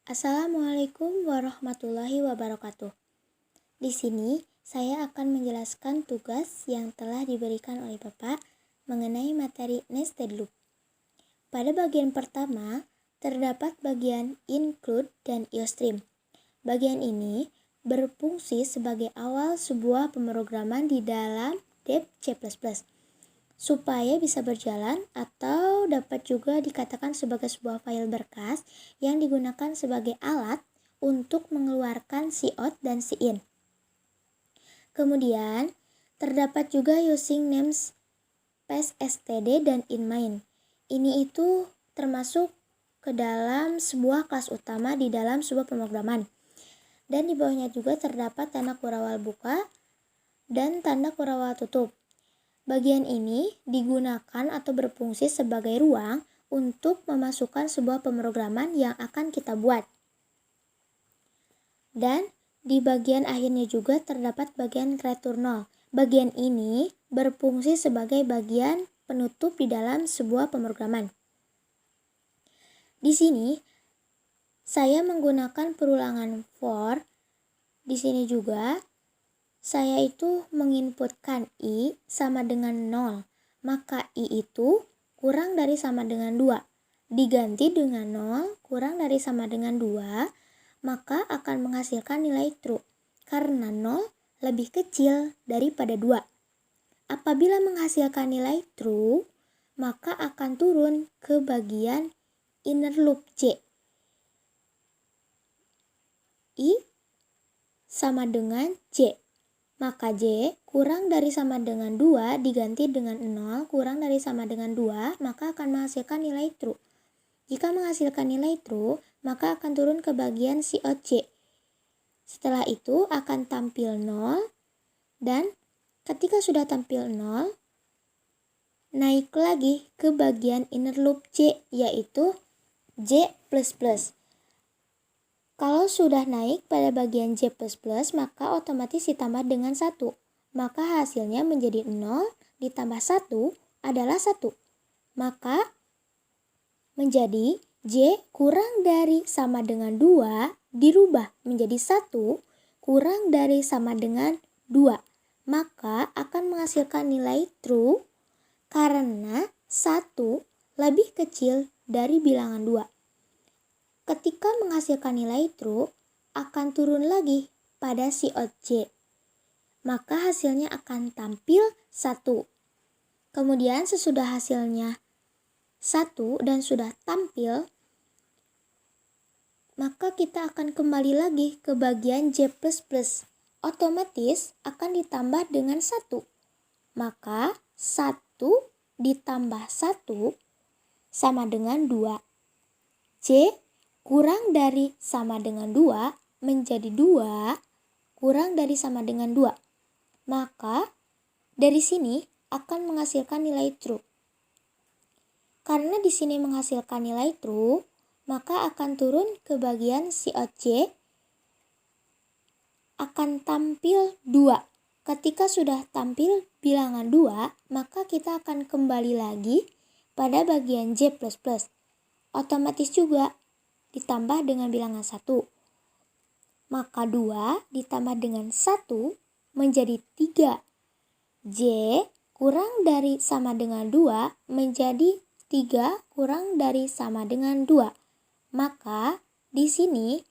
Assalamualaikum warahmatullahi wabarakatuh. Di sini saya akan menjelaskan tugas yang telah diberikan oleh Bapak mengenai materi nested loop. Pada bagian pertama, terdapat bagian include dan iostream. Bagian ini berfungsi sebagai awal sebuah pemrograman di dalam dep C++, supaya bisa berjalan atau dapat juga dikatakan sebagai sebuah file berkas yang digunakan sebagai alat untuk mengeluarkan cout dan cin. Kemudian, terdapat juga using namespace std dan inMain. Ini itu termasuk ke dalam sebuah kelas utama di dalam sebuah pemrograman. Dan di bawahnya juga terdapat tanda kurawal buka dan tanda kurawal tutup. Bagian ini digunakan atau berfungsi sebagai ruang untuk memasukkan sebuah pemrograman yang akan kita buat. Dan di bagian akhirnya juga terdapat bagian returnal. Bagian ini berfungsi sebagai bagian penutup di dalam sebuah pemrograman. Di sini saya menggunakan perulangan for. Di sini juga saya itu menginputkan I sama dengan 0, maka I itu kurang dari sama dengan 2. Diganti dengan 0 kurang dari sama dengan 2, maka akan menghasilkan nilai true, karena 0 lebih kecil daripada 2. Apabila menghasilkan nilai true, maka akan turun ke bagian inner loop C. I sama dengan J. Maka J kurang dari sama dengan 2 diganti dengan 0 kurang dari sama dengan 2, maka akan menghasilkan nilai true. Jika menghasilkan nilai true, maka akan turun ke bagian cout J. Setelah itu akan tampil 0, dan ketika sudah tampil 0, naik lagi ke bagian inner loop J, yaitu J++. Kalau sudah naik pada bagian J++, maka otomatis ditambah dengan 1. Maka hasilnya menjadi 0 ditambah 1 adalah 1. Maka menjadi J kurang dari sama dengan 2 dirubah menjadi 1 kurang dari sama dengan 2. Maka akan menghasilkan nilai true karena 1 lebih kecil dari bilangan 2. Ketika menghasilkan nilai true, akan turun lagi pada cout J. Maka hasilnya akan tampil 1. Kemudian sesudah hasilnya 1 dan sudah tampil, maka kita akan kembali lagi ke bagian J++. Otomatis akan ditambah dengan 1. Maka 1 ditambah 1 sama dengan 2. J kurang dari sama dengan 2 menjadi 2 kurang dari sama dengan 2. Maka dari sini akan menghasilkan nilai true. Karena di sini menghasilkan nilai true, maka akan turun ke bagian cout J, akan tampil 2. Ketika sudah tampil bilangan 2, maka kita akan kembali lagi pada bagian J++. Otomatis juga ditambah dengan bilangan 1. Maka 2 ditambah dengan 1 menjadi 3. J kurang dari sama dengan 2 menjadi 3 kurang dari sama dengan 2. Maka di sini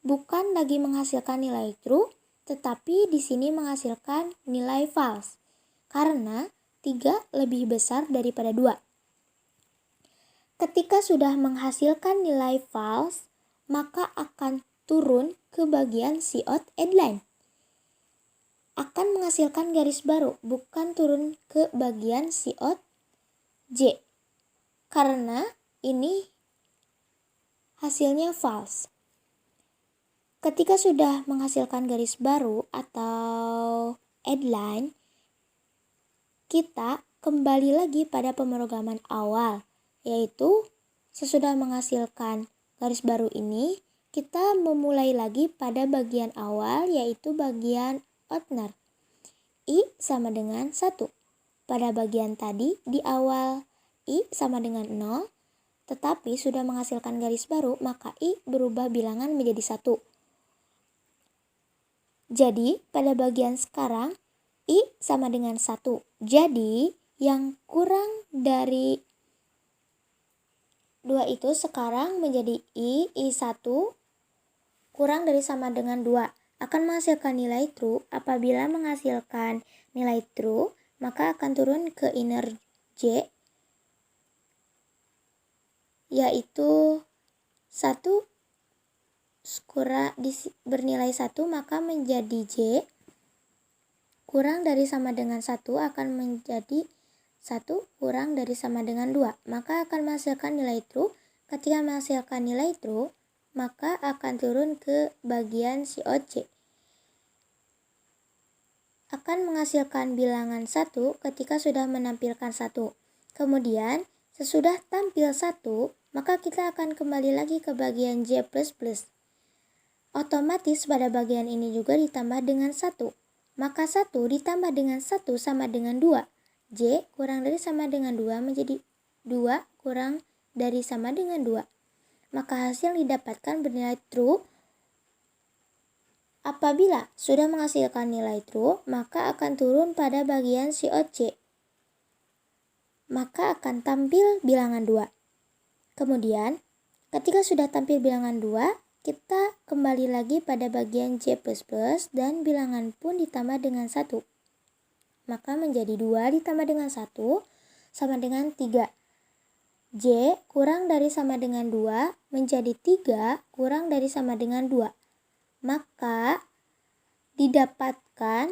bukan lagi menghasilkan nilai true, tetapi di sini menghasilkan nilai false. Karena 3 lebih besar daripada 2. Ketika sudah menghasilkan nilai false, maka akan turun ke bagian cout endline. Akan menghasilkan garis baru, bukan turun ke bagian cout J. Karena ini hasilnya false. Ketika sudah menghasilkan garis baru atau endline, kita kembali lagi pada pemrograman awal. Yaitu sesudah menghasilkan garis baru ini, kita memulai lagi pada bagian awal, yaitu bagian opener. I sama dengan 1. Pada bagian tadi di awal I sama dengan 0, tetapi sudah menghasilkan garis baru, maka I berubah bilangan menjadi 1. Jadi, pada bagian sekarang, I sama dengan 1. Jadi, yang kurang dari 2 itu sekarang menjadi I1 kurang dari sama dengan 2. Akan menghasilkan nilai true. Apabila menghasilkan nilai true, maka akan turun ke inner J, yaitu 1 bernilai 1, maka menjadi J kurang dari sama dengan 1 akan menjadi 1 kurang dari sama dengan 2. Maka akan menghasilkan nilai true. Ketika menghasilkan nilai true, maka akan turun ke bagian siot J. Akan menghasilkan bilangan 1 ketika sudah menampilkan 1. Kemudian, sesudah tampil 1, maka kita akan kembali lagi ke bagian J++. Otomatis pada bagian ini juga ditambah dengan 1. Maka 1 ditambah dengan 1 sama dengan 2. J kurang dari sama dengan 2 menjadi 2 kurang dari sama dengan 2. Maka hasil didapatkan bernilai true. Apabila sudah menghasilkan nilai true, maka akan turun pada bagian siot J. Maka akan tampil bilangan 2. Kemudian, ketika sudah tampil bilangan 2, kita kembali lagi pada bagian J++ dan bilangan pun ditambah dengan 1. Maka menjadi 2 ditambah dengan 1 sama dengan 3. J kurang dari sama dengan 2 menjadi 3 kurang dari sama dengan 2. Maka didapatkan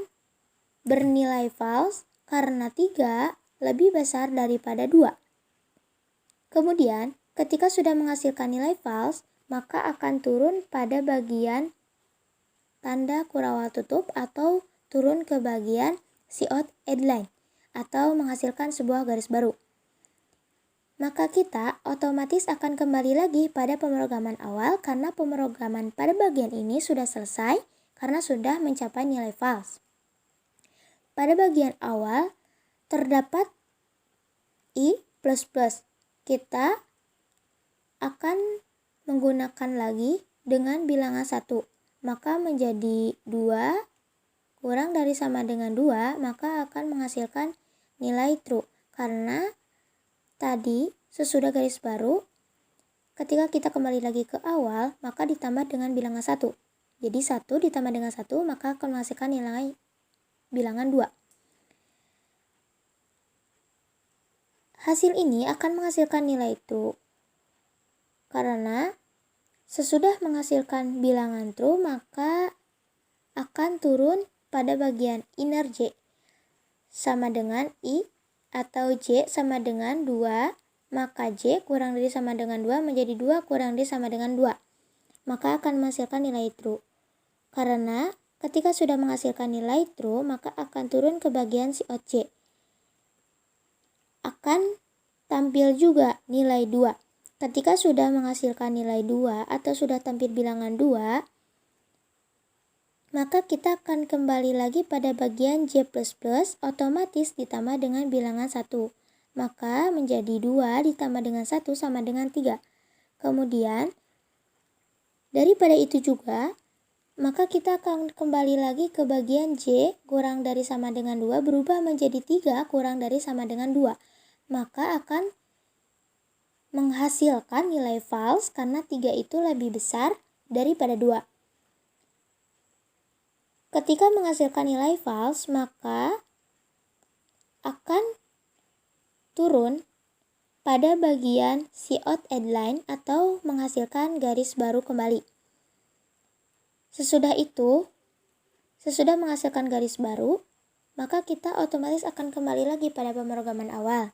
bernilai false karena 3 lebih besar daripada 2. Kemudian, ketika sudah menghasilkan nilai false, maka akan turun pada bagian tanda kurawal tutup atau turun ke bagian siot headline atau menghasilkan sebuah garis baru. Maka kita otomatis akan kembali lagi pada pemrograman awal karena pemrograman pada bagian ini sudah selesai karena sudah mencapai nilai false. Pada bagian awal terdapat I++. Kita akan menggunakan lagi dengan bilangan 1. Maka menjadi 2 kurang dari sama dengan 2, maka akan menghasilkan nilai true. Karena tadi sesudah garis baru, ketika kita kembali lagi ke awal, maka ditambah dengan bilangan 1. Jadi 1 ditambah dengan 1, maka akan menghasilkan nilai bilangan 2. Hasil ini akan menghasilkan nilai true. Karena sesudah menghasilkan bilangan true, maka akan turun pada bagian inner J sama dengan I atau J sama dengan 2, maka J kurang dari sama dengan 2 menjadi 2 kurang dari sama dengan 2. Maka akan menghasilkan nilai true. Karena ketika sudah menghasilkan nilai true, maka akan turun ke bagian siot J. Akan tampil juga nilai 2. Ketika sudah menghasilkan nilai 2 atau sudah tampil bilangan 2, maka kita akan kembali lagi pada bagian J++, otomatis ditambah dengan bilangan 1. Maka menjadi 2 ditambah dengan 1 sama dengan 3. Kemudian, daripada itu juga, maka kita akan kembali lagi ke bagian J kurang dari sama dengan 2 berubah menjadi 3 kurang dari sama dengan 2. Maka akan menghasilkan nilai false karena 3 itu lebih besar daripada 2. Ketika menghasilkan nilai false, maka akan turun pada bagian siot headline atau menghasilkan garis baru kembali. Sesudah itu, sesudah menghasilkan garis baru, maka kita otomatis akan kembali lagi pada pemrograman awal,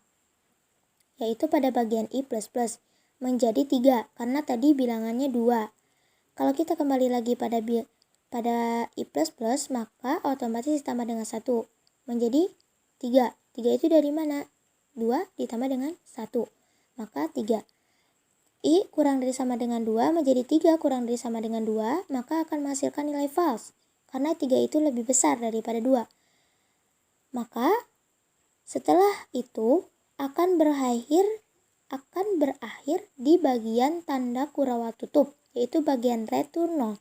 yaitu pada bagian I++, menjadi 3, karena tadi bilangannya 2. Kalau kita kembali lagi pada I++, maka otomatis ditambah dengan 1, menjadi 3. 3 itu dari mana? 2 ditambah dengan 1, maka 3. I kurang dari sama dengan 2 menjadi 3 kurang dari sama dengan 2, maka akan menghasilkan nilai false, karena 3 itu lebih besar daripada 2. Maka setelah itu akan berakhir akan berakhir di bagian tanda kurang tutup, yaitu bagian return 0.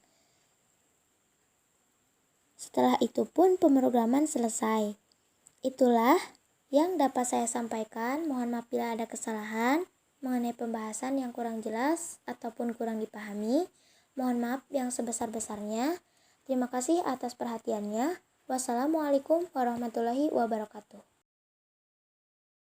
Setelah itu pun pemrograman selesai. Itulah yang dapat saya sampaikan. Mohon maaf bila ada kesalahan mengenai pembahasan yang kurang jelas ataupun kurang dipahami. Mohon maaf yang sebesar-besarnya. Terima kasih atas perhatiannya. Wassalamualaikum warahmatullahi wabarakatuh.